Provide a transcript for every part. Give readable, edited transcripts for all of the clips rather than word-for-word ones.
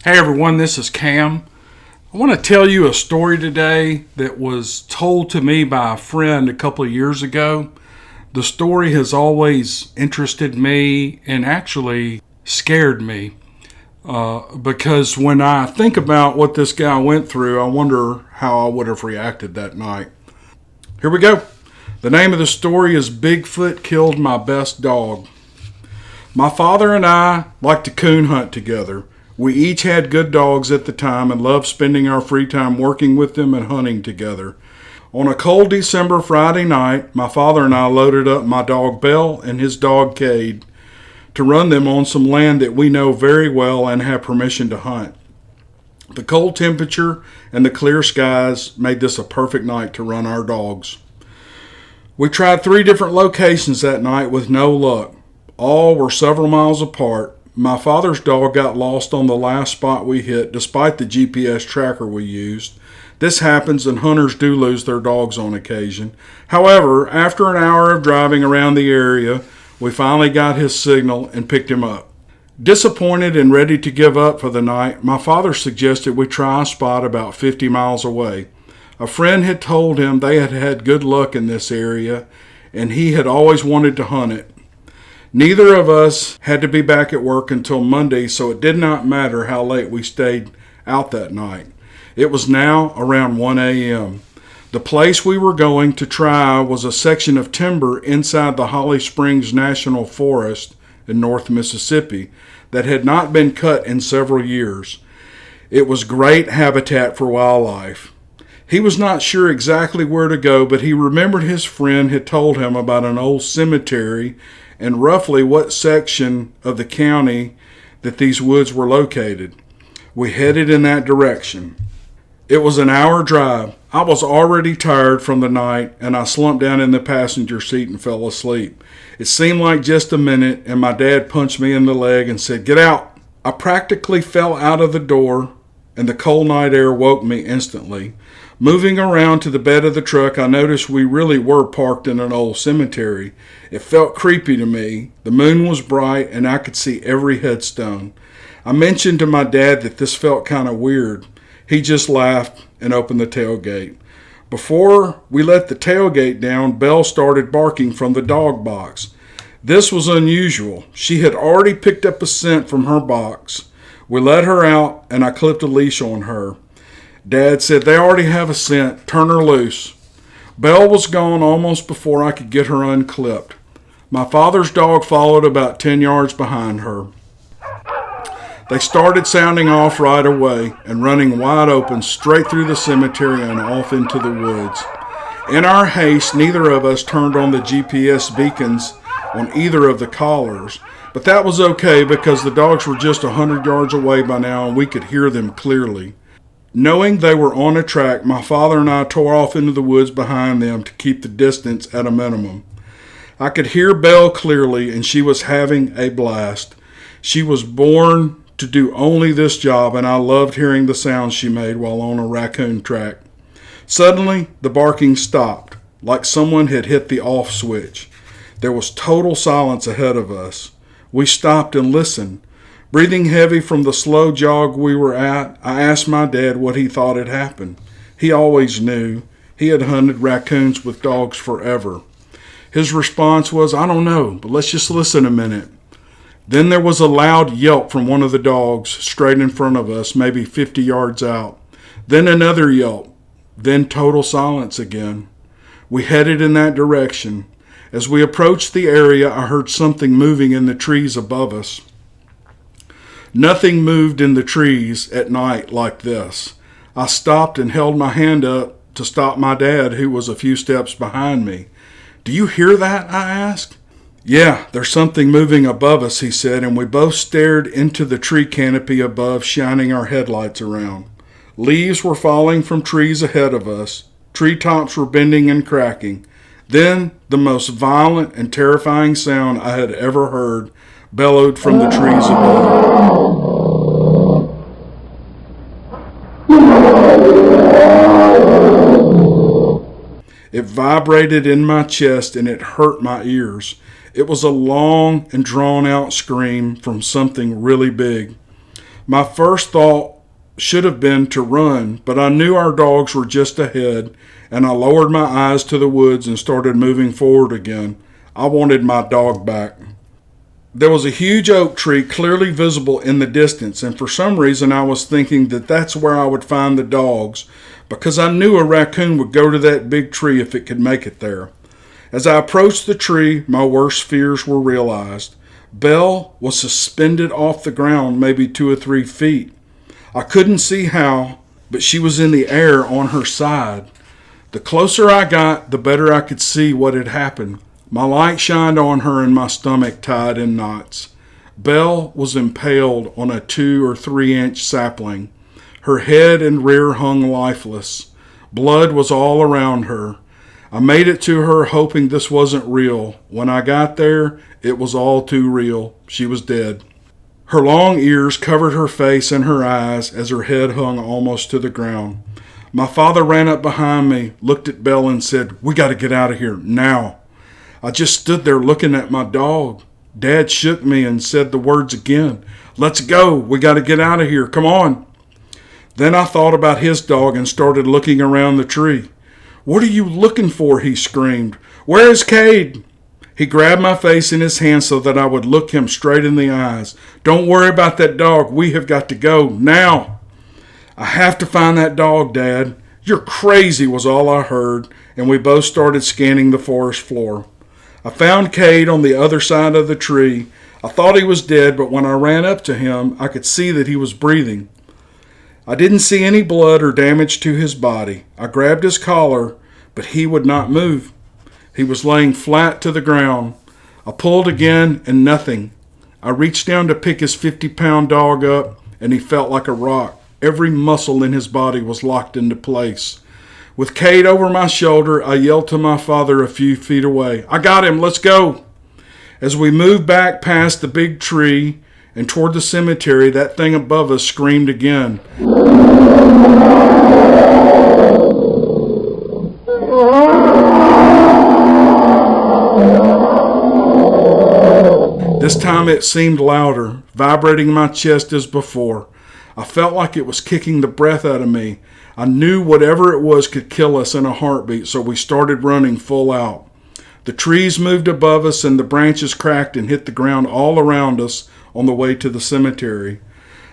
Hey everyone, this is Cam. I want to tell you a story today that was told to me by a friend a couple of years ago. The story has always interested me and actually scared me because when I think about what this guy went through, I wonder how I would have reacted that night. Here we go. The name of the story is Bigfoot Killed My Best Dog. My father and I liked to coon hunt together. We each had good dogs at the time and loved spending our free time working with them and hunting together. On a cold December Friday night, my father and I loaded up my dog Bell and his dog Cade to run them on some land that we know very well and have permission to hunt. The cold temperature and the clear skies made this a perfect night to run our dogs. We tried 3 different locations that night with no luck. All were several miles apart. My father's dog got lost on the last spot we hit despite the GPS tracker we used. This happens and hunters do lose their dogs on occasion. However, after an hour of driving around the area, we finally got his signal and picked him up. Disappointed and ready to give up for the night, my father suggested we try a spot about 50 miles away. A friend had told him they had had good luck in this area and he had always wanted to hunt it. Neither of us had to be back at work until Monday, so it did not matter how late we stayed out that night. It was now around 1 a.m. The place we were going to try was a section of timber inside the Holly Springs National Forest in North Mississippi that had not been cut in several years. It was great habitat for wildlife. He was not sure exactly where to go, but he remembered his friend had told him about an old cemetery and roughly what section of the county that these woods were located. We headed in that direction. It was an hour drive. I was already tired from the night and I slumped down in the passenger seat and fell asleep. It seemed like just a minute and my dad punched me in the leg and said, "Get out." I practically fell out of the door and the cold night air woke me instantly. Moving around to the bed of the truck, I noticed we really were parked in an old cemetery. It felt creepy to me. The moon was bright and I could see every headstone. I mentioned to my dad that this felt kind of weird. He just laughed and opened the tailgate. Before we let the tailgate down, Belle started barking from the dog box. This was unusual. She had already picked up a scent from her box. We let her out and I clipped a leash on her. Dad said, "They already have a scent. Turn her loose." Belle was gone almost before I could get her unclipped. My father's dog followed about 10 yards behind her. They started sounding off right away and running wide open straight through the cemetery and off into the woods. In our haste, neither of us turned on the GPS beacons on either of the collars, but that was okay because the dogs were just 100 yards away by now and we could hear them clearly. Knowing they were on a track, my father and I tore off into the woods behind them to keep the distance at a minimum. I could hear Belle clearly and she was having a blast. She was born to do only this job and I loved hearing the sounds she made while on a raccoon track. Suddenly, the barking stopped, like someone had hit the off switch. There was total silence ahead of us. We stopped and listened. Breathing heavy from the slow jog we were at, I asked my dad what he thought had happened. He always knew. He had hunted raccoons with dogs forever. His response was, "I don't know, but let's just listen a minute." Then there was a loud yelp from one of the dogs straight in front of us, maybe 50 yards out. Then another yelp. Then total silence again. We headed in that direction. As we approached the area, I heard something moving in the trees above us. Nothing moved in the trees at night like this. I stopped and held my hand up to stop my dad, who was a few steps behind me. "Do you hear that?" I asked. "Yeah, there's something moving above us," he said, and we both stared into the tree canopy above, shining our headlights around. Leaves were falling from trees ahead of us. Treetops were bending and cracking. Then the most violent and terrifying sound I had ever heard bellowed from the trees above. It vibrated in my chest and it hurt my ears. It was a long and drawn-out scream from something really big. My first thought should have been to run, but I knew our dogs were just ahead, and I lowered my eyes to the woods and started moving forward again. I wanted my dog back. There was a huge oak tree clearly visible in the distance, and for some reason I was thinking that that's where I would find the dogs, because I knew a raccoon would go to that big tree if it could make it there. As I approached the tree, my worst fears were realized. Belle was suspended off the ground maybe 2 or 3 feet. I couldn't see how, but she was in the air on her side. The closer I got, the better I could see what had happened. My light shined on her and my stomach tied in knots. Belle was impaled on a 2 or 3 inch sapling. Her head and rear hung lifeless. Blood was all around her. I made it to her hoping this wasn't real. When I got there, it was all too real. She was dead. Her long ears covered her face and her eyes as her head hung almost to the ground. My father ran up behind me, looked at Belle and said, "We got to get out of here, now." I just stood there looking at my dog. Dad shook me and said the words again. "Let's go. We got to get out of here. Come on." Then I thought about his dog and started looking around the tree. "What are you looking for?" he screamed. "Where is Cade?" He grabbed my face in his hand so that I would look him straight in the eyes. "Don't worry about that dog. We have got to go now." "I have to find that dog, Dad." "You're crazy," was all I heard, and we both started scanning the forest floor. I found Cade on the other side of the tree. I thought he was dead, but when I ran up to him, I could see that he was breathing. I didn't see any blood or damage to his body. I grabbed his collar, but he would not move. He was laying flat to the ground. I pulled again, and nothing. I reached down to pick his 50-pound dog up, and he felt like a rock. Every muscle in his body was locked into place. With Cade over my shoulder, I yelled to my father a few feet away, "I got him, let's go." As we moved back past the big tree and toward the cemetery, that thing above us screamed again. This time it seemed louder, vibrating my chest as before. I felt like it was kicking the breath out of me. I knew whatever it was could kill us in a heartbeat, so we started running full out. The trees moved above us and the branches cracked and hit the ground all around us on the way to the cemetery.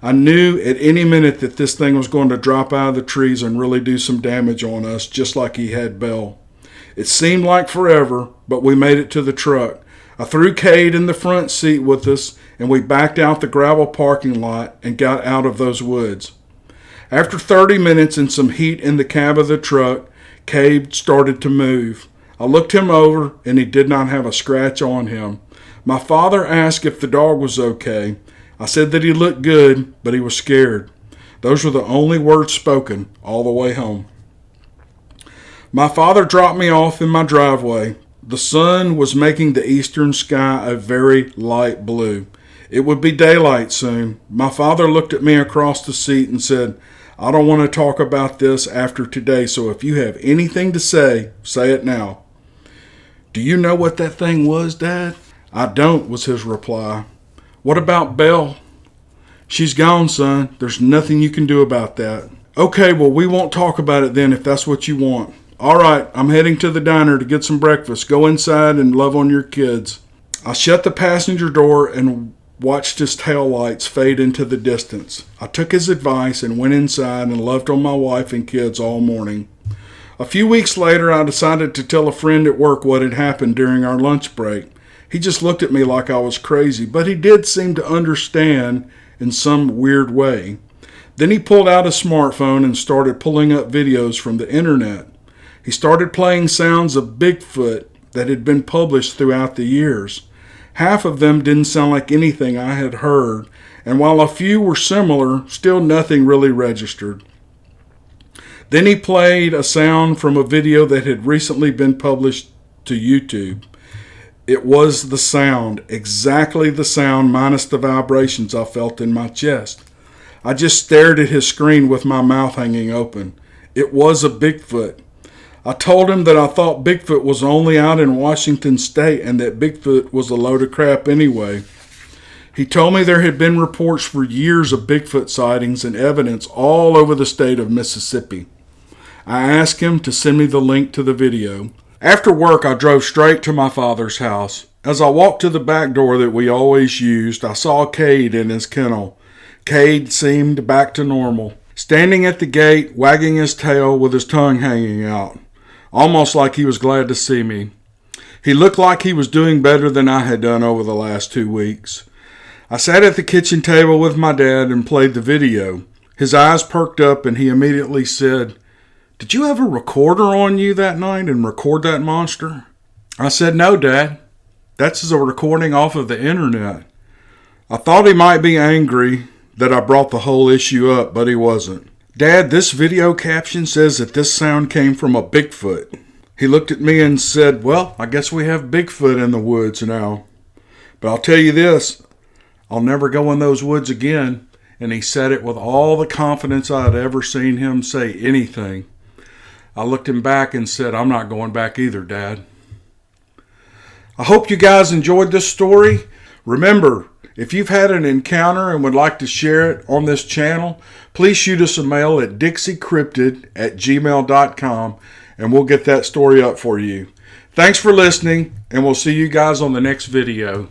I knew at any minute that this thing was going to drop out of the trees and really do some damage on us, just like he had Belle. It seemed like forever, but we made it to the truck. I threw Cade in the front seat with us, and we backed out the gravel parking lot and got out of those woods. After 30 minutes and some heat in the cab of the truck, Cade started to move. I looked him over, and he did not have a scratch on him. My father asked if the dog was okay. I said that he looked good, but he was scared. Those were the only words spoken all the way home. My father dropped me off in my driveway. The sun was making the eastern sky a very light blue. It would be daylight soon. My father looked at me across the seat and said, "I don't want to talk about this after today, so if you have anything to say, say it now." "Do you know what that thing was, Dad?" "I don't," was his reply. "What about Belle?" "She's gone, son. There's nothing you can do about that." "Okay, well, we won't talk about it then if that's what you want." "All right, I'm heading to the diner to get some breakfast. Go inside and love on your kids." I shut the passenger door and watched his taillights fade into the distance. I took his advice and went inside and loved on my wife and kids all morning. A few weeks later, I decided to tell a friend at work what had happened during our lunch break. He just looked at me like I was crazy, but he did seem to understand in some weird way. Then he pulled out a smartphone and started pulling up videos from the internet. He started playing sounds of Bigfoot that had been published throughout the years. Half of them didn't sound like anything I had heard, and while a few were similar, still nothing really registered. Then he played a sound from a video that had recently been published to YouTube. It was the sound, exactly the sound minus the vibrations I felt in my chest. I just stared at his screen with my mouth hanging open. It was a Bigfoot. I told him that I thought Bigfoot was only out in Washington State and that Bigfoot was a load of crap anyway. He told me there had been reports for years of Bigfoot sightings and evidence all over the state of Mississippi. I asked him to send me the link to the video. After work, I drove straight to my father's house. As I walked to the back door that we always used, I saw Cade in his kennel. Cade seemed back to normal, standing at the gate, wagging his tail with his tongue hanging out, almost like he was glad to see me. He looked like he was doing better than I had done over the last 2 weeks. I sat at the kitchen table with my dad and played the video. His eyes perked up and he immediately said, "Did you have a recorder on you that night and record that monster?" I said, "No, Dad. That's a recording off of the internet." I thought he might be angry that I brought the whole issue up, but he wasn't. "Dad, this video caption says that this sound came from a Bigfoot." He looked at me and said, "Well, I guess we have Bigfoot in the woods now. But I'll tell you this, I'll never go in those woods again." And he said it with all the confidence I had ever seen him say anything. I looked him back and said, "I'm not going back either, Dad." I hope you guys enjoyed this story. Remember, if you've had an encounter and would like to share it on this channel, please shoot us a mail at dixiecryptid@gmail.com and we'll get that story up for you. Thanks for listening, and we'll see you guys on the next video.